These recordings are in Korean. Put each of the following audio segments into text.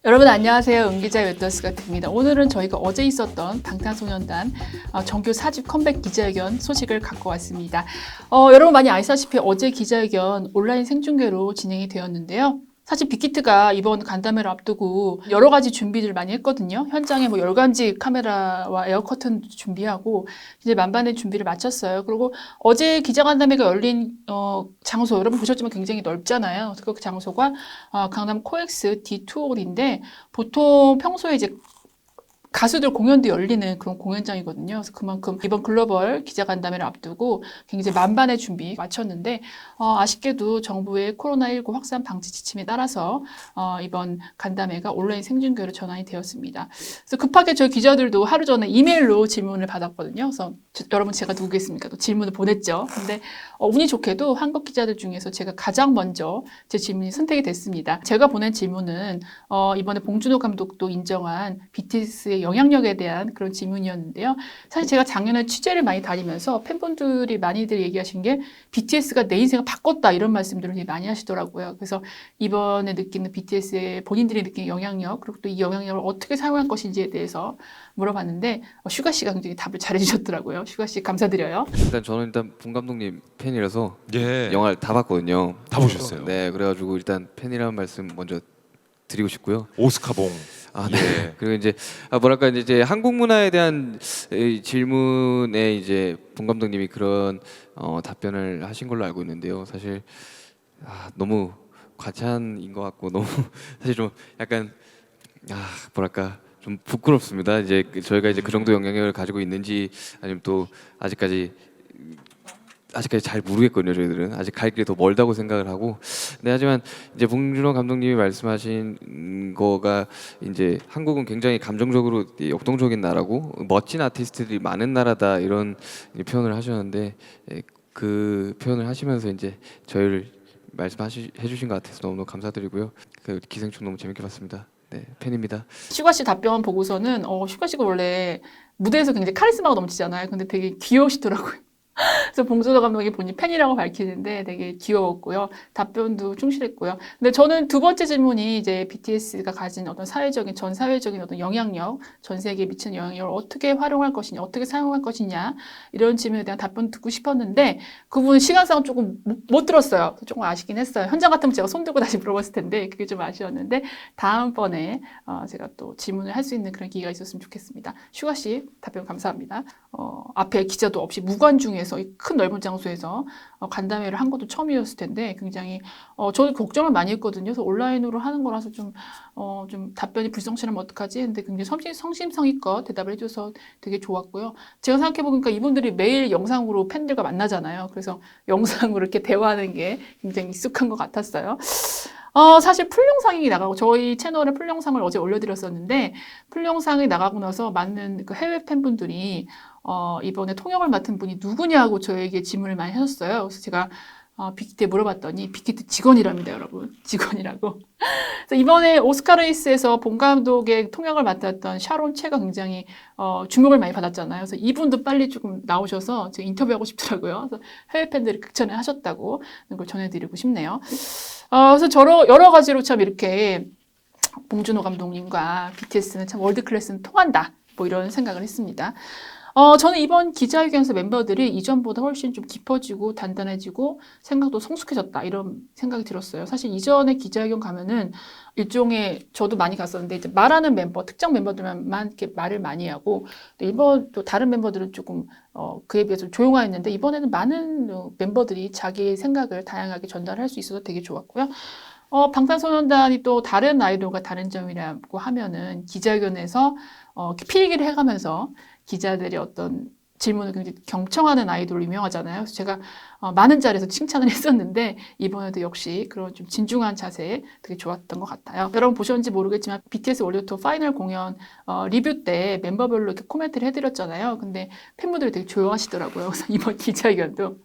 여러분 안녕하세요. 은기자 웹더스가입니다. 오늘은 저희가 어제 있었던 방탄소년단 정규 4집 컴백 기자회견 소식을 갖고 왔습니다. 여러분 많이 아시다시피 어제 기자회견 온라인 생중계로 진행이 되었는데요. 사실 빅히트가 이번 간담회를 앞두고 여러 가지 준비를 많이 했거든요. 현장에 뭐 열감지 카메라와 에어커튼 준비하고 이제 만반의 준비를 마쳤어요. 그리고 어제 기자간담회가 열린 장소 여러분 보셨지만 굉장히 넓잖아요. 그 장소가 강남 코엑스 D2홀인데 보통 평소에 이제 가수들 공연도 열리는 그런 공연장이거든요. 그래서 그만큼 이번 글로벌 기자간담회를 앞두고 굉장히 만반의 준비 마쳤는데 아쉽게도 정부의 코로나19 확산 방지 지침에 따라서 이번 간담회가 온라인 생중계로 전환이 되었습니다. 그래서 급하게 저희 기자들도 하루 전에 이메일로 질문을 받았거든요. 그래서 여러분 제가 누구겠습니까? 또 질문을 보냈죠. 근데 운이 좋게도 한국 기자들 중에서 제가 가장 먼저 제 질문이 선택이 됐습니다. 제가 보낸 질문은 이번에 봉준호 감독도 인정한 BTS의 영향력에 대한 그런 질문이었는데요. 사실 제가 작년에 취재를 많이 다니면서 팬분들이 많이들 얘기하신 게 BTS가 내 인생을 바꿨다 이런 말씀들을 되게 많이 하시더라고요. 그래서 이번에 느끼는 BTS의 본인들이 느끼는 영향력 그리고 또 이 영향력을 어떻게 사용할 것인지에 대해서 물어봤는데 슈가 씨가 굉장히 답을 잘해주셨더라고요. 슈가 씨 감사드려요. 저는 봉 감독님 팬이라서 예. 영화를 다 봤거든요. 다 보셨어요? 네, 그래가지고 일단 팬이라는 말씀 먼저 드리고 싶고요. 오스카봉. 네. 예. 그리고 이제 뭐랄까 이제 한국 문화에 대한 이 질문에 이제 봉 감독님이 그런 답변을 하신 걸로 알고 있는데요. 사실 너무 과찬인 것 같고 너무 사실 좀 약간 뭐랄까 좀 부끄럽습니다. 이제 저희가 이제 그 정도 영향력을 가지고 있는지 아니면 또 아직까지 잘 모르겠거든요. 저희들은 아직 갈 길이 더 멀다고 생각을 하고. 네, 하지만 이제 봉준호 감독님이 말씀하신 거가 이제 한국은 굉장히 감정적으로 역동적인 나라고 멋진 아티스트들이 많은 나라다 이런 표현을 하셨는데 그 표현을 하시면서 이제 저희를 해주신 것 같아서 너무너무 감사드리고요. 그 기생충 너무 재밌게 봤습니다. 네, 팬입니다. 슈가 씨 답변 보고서는 슈가 씨가 원래 무대에서 굉장히 카리스마가 넘치잖아요. 근데 되게 귀여우시더라고요. 그래서 봉준호 감독이 본인 팬이라고 밝히는데 되게 귀여웠고요. 답변도 충실했고요. 근데 저는 두 번째 질문이 이제 BTS가 가진 어떤 전 사회적인 어떤 영향력, 전 세계에 미치는 영향력을 어떻게 활용할 것이냐, 어떻게 사용할 것이냐 이런 질문에 대한 답변 듣고 싶었는데 그 부분 시간상 조금 못 들었어요. 조금 아쉽긴 했어요. 현장 같으면 제가 손 들고 다시 물어봤을 텐데 그게 좀 아쉬웠는데 다음번에 제가 또 질문을 할 수 있는 그런 기회가 있었으면 좋겠습니다. 슈가 씨 답변 감사합니다. 앞에 기자도 없이 무관중에서 이 큰 넓은 장소에서 간담회를 한 것도 처음이었을 텐데 굉장히 저도 걱정을 많이 했거든요. 그래서 온라인으로 하는 거라서 좀 답변이 불성실하면 어떡하지? 근데 굉장히 성심성의껏 대답을 해줘서 되게 좋았고요. 제가 생각해보니까 이분들이 매일 영상으로 팬들과 만나잖아요. 그래서 영상으로 이렇게 대화하는 게 굉장히 익숙한 것 같았어요. 사실 풀영상이 나가고 저희 채널에 풀영상을 어제 올려드렸었는데 풀영상이 나가고 나서 많은 그 해외 팬분들이 이번에 통역을 맡은 분이 누구냐고 저에게 질문을 많이 하셨어요. 그래서 제가 빅히트에 물어봤더니 빅히트 직원이랍니다, 여러분. 직원이라고. 그래서 이번에 오스카 레이스에서 봉 감독의 통역을 맡았던 샤론 채가 굉장히 주목을 많이 받았잖아요. 그래서 이분도 빨리 조금 나오셔서 제가 인터뷰하고 싶더라고요. 그래서 해외 팬들이 극찬을 하셨다고 그걸 전해드리고 싶네요. 그래서 여러 가지로 참 이렇게 봉준호 감독님과 BTS는 참 월드 클래스는 통한다. 뭐 이런 생각을 했습니다. 저는 이번 기자회견에서 멤버들이 이전보다 훨씬 좀 깊어지고 단단해지고 생각도 성숙해졌다 이런 생각이 들었어요. 사실 이전에 기자회견 가면은 일종의 저도 많이 갔었는데 이제 말하는 멤버, 특정 멤버들만 이렇게 말을 많이 하고 이번 또 다른 멤버들은 조금 그에 비해서 조용하였는데 이번에는 많은 멤버들이 자기의 생각을 다양하게 전달할 수 있어서 되게 좋았고요. 방탄소년단이 또 다른 아이돌과 다른 점이라고 하면은 기자회견에서 필기를 해가면서 기자들이 어떤 질문을 굉장히 경청하는 아이돌로 유명하잖아요. 그래서 제가 많은 자리에서 칭찬을 했었는데 이번에도 역시 그런 좀 진중한 자세 되게 좋았던 것 같아요. 여러분 보셨는지 모르겠지만 BTS 월드 투어 파이널 공연 리뷰 때 멤버별로 이렇게 코멘트를 해드렸잖아요. 근데 팬분들이 되게 조용하시더라고요. 그래서 이번 기자회견도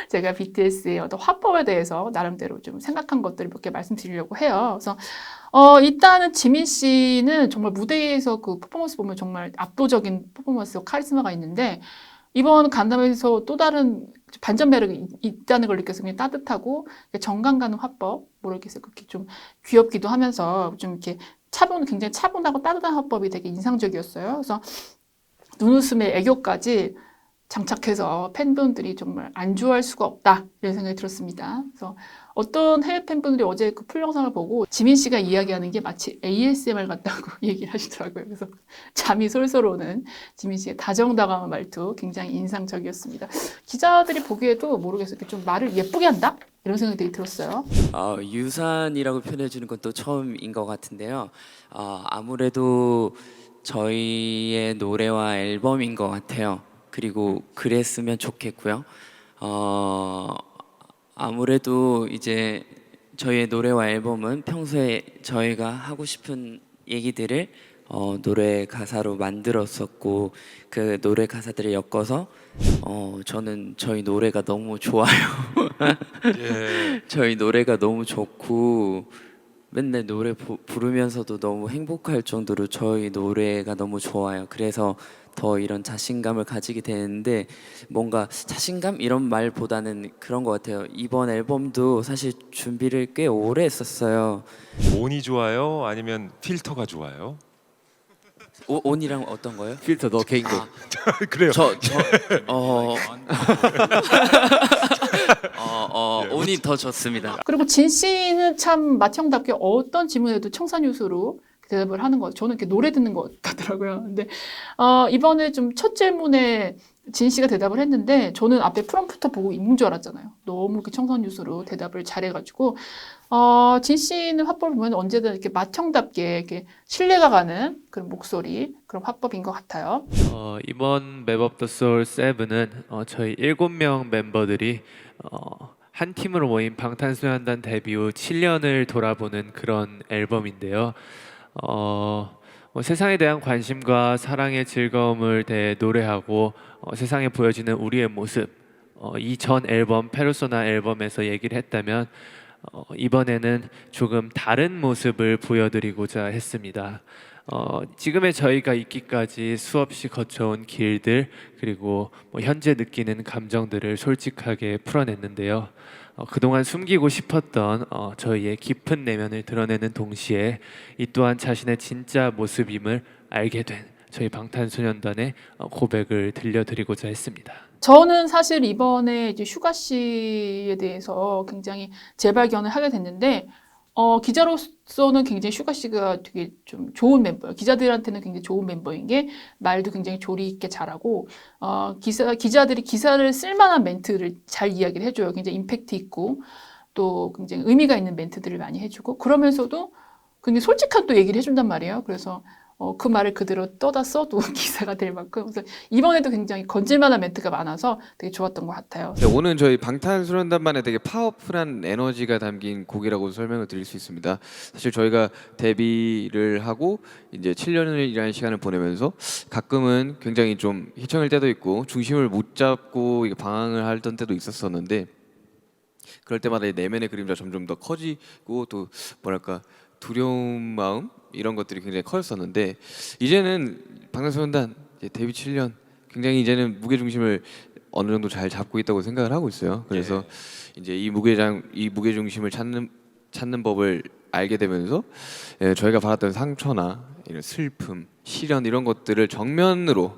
제가 BTS의 어떤 화법에 대해서 나름대로 좀 생각한 것들을 몇 개 말씀드리려고 해요. 그래서 일단은 지민 씨는 정말 무대에서 그 퍼포먼스 보면 정말 압도적인 퍼포먼스, 카리스마가 있는데 이번 간담회에서 또 다른 반전 매력이 있다는 걸 느껴서 그냥 따뜻하고 정감 가는 화법, 모르겠어요. 그렇게 좀 귀엽기도 하면서 좀 이렇게 굉장히 차분하고 따뜻한 화법이 되게 인상적이었어요. 그래서 눈웃음에 애교까지 장착해서 팬분들이 정말 안 좋아할 수가 없다 이런 생각이 들었습니다. 그래서 어떤 해외 팬분들이 어제 그 풀 영상을 보고 지민 씨가 이야기하는 게 마치 ASMR 같다고 얘기를 하시더라고요. 그래서 잠이 솔솔 오는 지민 씨의 다정다감한 말투 굉장히 인상적이었습니다. 기자들이 보기에도 모르겠어요. 이렇게 좀 말을 예쁘게 한다? 이런 생각이 되게 들었어요. 유산이라고 표현해 주는 건 또 처음인 것 같은데요. 아무래도 저희의 노래와 앨범인 것 같아요. 그리고 그랬으면 좋겠고요. 아무래도 이제 저희의 노래와 앨범은 평소에 저희가 하고 싶은 얘기들을 노래 가사로 만들었었고 그 노래 가사들을 엮어서 저는 저희 노래가 너무 좋아요. 저희 노래가 너무 좋고 맨날 노래 부르면서도 너무 행복할 정도로 저희 노래가 너무 좋아요. 그래서 더 이런 자신감을 가지게 되는데 뭔가 자신감 이런 말보다는 그런 것 같아요. 이번 앨범도 사실 준비를 꽤 오래 했었어요. 온이 좋아요? 아니면 필터가 좋아요? 온이랑 어떤 거요? 필터 너 개인곡. 그래요. 온이 더 좋습니다. 그리고 진 씨는 참 맏형답게 어떤 질문에도 청산유수로 대답을 하는 것, 저는 이렇게 노래 듣는 것 같더라고요. 근데 이번에 좀 첫 질문에 진 씨가 대답을 했는데 저는 앞에 프롬프터 보고 읽는 줄 알았잖아요. 너무 이렇게 청산유수로 대답을 잘해가지고 진 씨는 화법을 보면 언제든 이렇게 맏형답게 이렇게 신뢰가 가는 그런 목소리, 그런 화법인 것 같아요. 이번 맵 오브 더 소울 7은 저희 7명 멤버들이 한 팀으로 모인 방탄소년단 데뷔 후 7년을 돌아보는 그런 앨범인데요. 세상에 대한 관심과 사랑의 즐거움을 대해 노래하고 세상에 보여지는 우리의 모습, 이 전 앨범 페르소나 앨범에서 얘기를 했다면 이번에는 조금 다른 모습을 보여드리고자 했습니다. 지금의 저희가 있기까지 수없이 거쳐온 길들 그리고 현재 느끼는 감정들을 솔직하게 풀어냈는데요. 그동안 숨기고 싶었던 저희의 깊은 내면을 드러내는 동시에 이 또한 자신의 진짜 모습임을 알게 된 저희 방탄소년단의 고백을 들려드리고자 했습니다. 저는 사실 이번에 이제 슈가 씨에 대해서 굉장히 재발견을 하게 됐는데 기자로서는 굉장히 슈가 씨가 되게 좀 좋은 멤버예요. 기자들한테는 굉장히 좋은 멤버인 게 말도 굉장히 조리 있게 잘하고 기자들이 기사를 쓸만한 멘트를 잘 이야기를 해줘요. 굉장히 임팩트 있고 또 굉장히 의미가 있는 멘트들을 많이 해주고 그러면서도 굉장히 솔직한 또 얘기를 해준단 말이에요. 그래서 그 말을 그대로 떠다 써도 기사가 될 만큼 그래서 이번에도 굉장히 건질만한 멘트가 많아서 되게 좋았던 것 같아요. 네, 오늘 저희 방탄소년단만의 되게 파워풀한 에너지가 담긴 곡이라고 설명을 드릴 수 있습니다. 사실 저희가 데뷔를 하고 이제 7년이라는 시간을 보내면서 가끔은 굉장히 좀 휘청일 때도 있고 중심을 못 잡고 이게 방황을 하던 때도 있었었는데 그럴 때마다 이 내면의 그림자 점점 더 커지고 또 뭐랄까 두려운 마음 이런 것들이 굉장히 커졌었는데 이제는 방탄소년단 데뷔 7년 굉장히 이제는 무게 중심을 어느 정도 잘 잡고 있다고 생각을 하고 있어요. 그래서 이제 이 무게 중심을 찾는 법을 알게 되면서 저희가 받았던 상처나 이런 슬픔, 시련 이런 것들을 정면으로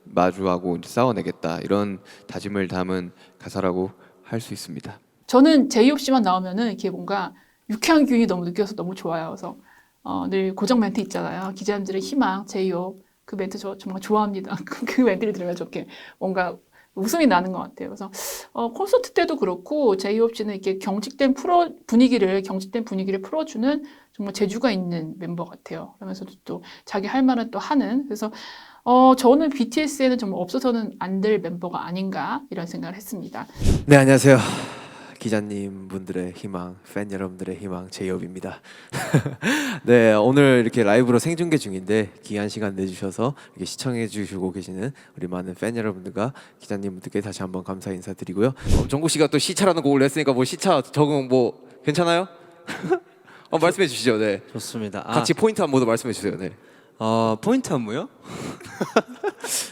마주하고 이제 싸워내겠다 이런 다짐을 담은 가사라고 할 수 있습니다. 저는 제이홉 씨만 나오면은 이렇게 뭔가 유쾌한 기운이 너무 느껴서 너무 좋아요. 그래서 늘 고정 멘트 있잖아요. 기자님들의 희망, 제이홉 그 멘트 저 정말 좋아합니다. 그 멘트를 들으면 저렇게 뭔가 웃음이 나는 것 같아요. 그래서 콘서트 때도 그렇고 제이홉 씨는 이렇게 경직된 분위기를 풀어주는 정말 재주가 있는 멤버 같아요. 그러면서도 또 자기 할 말은 또 하는. 그래서 저는 BTS에는 정말 없어서는 안 될 멤버가 아닌가 이런 생각을 했습니다. 네, 안녕하세요. 기자님 분들의 희망, 팬 여러분들의 희망 제이홉입니다. 네, 오늘 이렇게 라이브로 생중계 중인데 귀한 시간 내주셔서 이렇게 시청해 주시고 계시는 우리 많은 팬 여러분들과 기자님분들께 다시 한번 감사 인사드리고요. 정국 씨가 또 시차라는 곡을 냈으니까 뭐 시차 적응 뭐 괜찮아요? 말씀해 주시죠. 네, 좋습니다. 같이 포인트 한 모두 말씀해 주세요. 네. 포인트 안무요?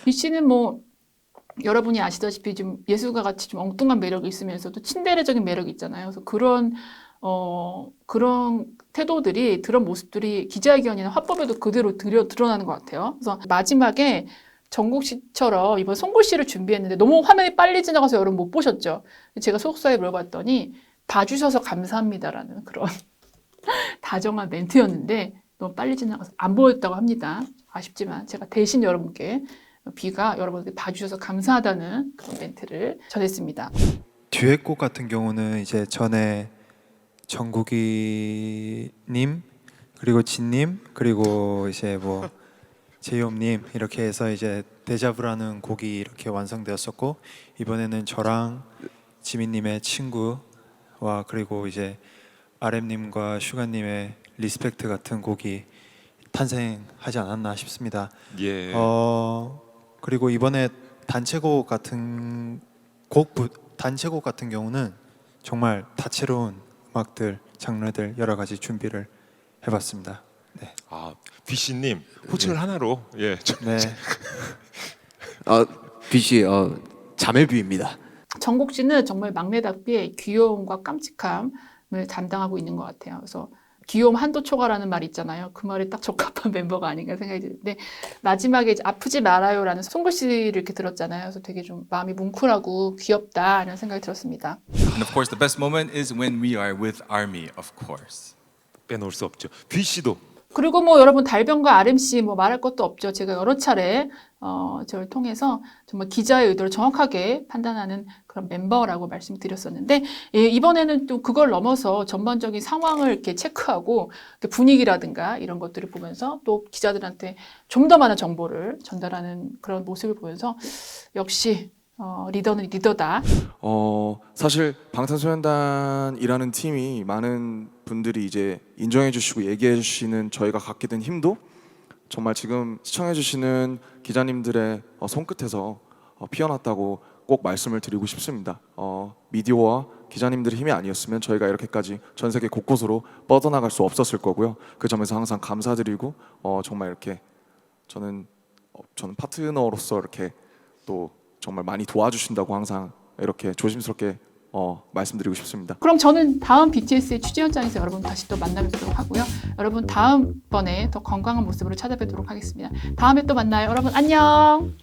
비 씨는 뭐 여러분이 아시다시피 좀 예술가 같이 좀 엉뚱한 매력이 있으면서도 친데레적인 매력이 있잖아요. 그래서 그런 그런 태도들이, 그런 모습들이 기자회견이나 화법에도 그대로 드러나는 것 같아요. 그래서 마지막에 정국 씨처럼 이번 송구 씨를 준비했는데 너무 화면이 빨리 지나가서 여러분 못 보셨죠? 제가 소속사에 물어봤더니 봐주셔서 감사합니다라는 그런 다정한 멘트였는데 너무 빨리 지나가서 안 보였다고 합니다. 아쉽지만 제가 대신 여러분께 비가 여러분들 봐주셔서 감사하다는 그런 멘트를 전했습니다. 듀엣곡 같은 경우는 이제 전에 정국이님 그리고 진님 그리고 이제 뭐 제이홉님 이렇게 해서 이제 데자부라는 곡이 이렇게 완성되었었고 이번에는 저랑 지민님의 친구와 그리고 이제 RM님과 슈가님의 리스펙트 같은 곡이 탄생하지 않았나 싶습니다. 예. 그리고 이번에 단체곡 같은 경우는 정말 다채로운 음악들, 장르들 여러 가지 준비를 해봤습니다. 네. 아, 비씨님 호칭을 하나로 예. 네. 빛이 자매뷰입니다. 정국 씨는 정말 막내답게 귀여움과 깜찍함을 담당하고 있는 것 같아요. 그래서 귀여움 한도 초과라는 말 있잖아요. 그 말에 딱 적합한 멤버가 아닌가 생각이 드는데 마지막에 이제 아프지 말아요라는 송구 씨를 이렇게 들었잖아요. 그래서 되게 좀 마음이 뭉클하고 귀엽다라는 생각이 들었습니다. And of course, the best moment is when we are with Army, of course. 빼놓을 수 없죠. 비씨도 그리고 뭐 여러분 달변과 RMC 뭐 말할 것도 없죠. 제가 여러 차례 저를 통해서 정말 기자의 의도를 정확하게 판단하는 그런 멤버라고 말씀드렸었는데 이번에는 또 그걸 넘어서 전반적인 상황을 이렇게 체크하고 이렇게 분위기라든가 이런 것들을 보면서 또 기자들한테 좀 더 많은 정보를 전달하는 그런 모습을 보면서 역시 리더는 리더다. 사실 방탄소년단이라는 팀이 많은 분들이 이제 인정해 주시고 얘기해 주시는 저희가 갖게 된 힘도 정말 지금 시청해 주시는 기자님들의 손끝에서 피어났다고 꼭 말씀을 드리고 싶습니다. 미디어와 기자님들의 힘이 아니었으면 저희가 이렇게까지 전 세계 곳곳으로 뻗어나갈 수 없었을 거고요. 그 점에서 항상 감사드리고 정말 이렇게 저는 파트너로서 이렇게 또 정말 많이 도와주신다고 항상 이렇게 조심스럽게 말씀드리고 싶습니다. 그럼 저는 다음 BTS의 취재 현장에서 여러분 다시 또 만나뵙도록 하고요. 여러분 다음번에 더 건강한 모습으로 찾아뵙도록 하겠습니다. 다음에 또 만나요. 여러분 안녕.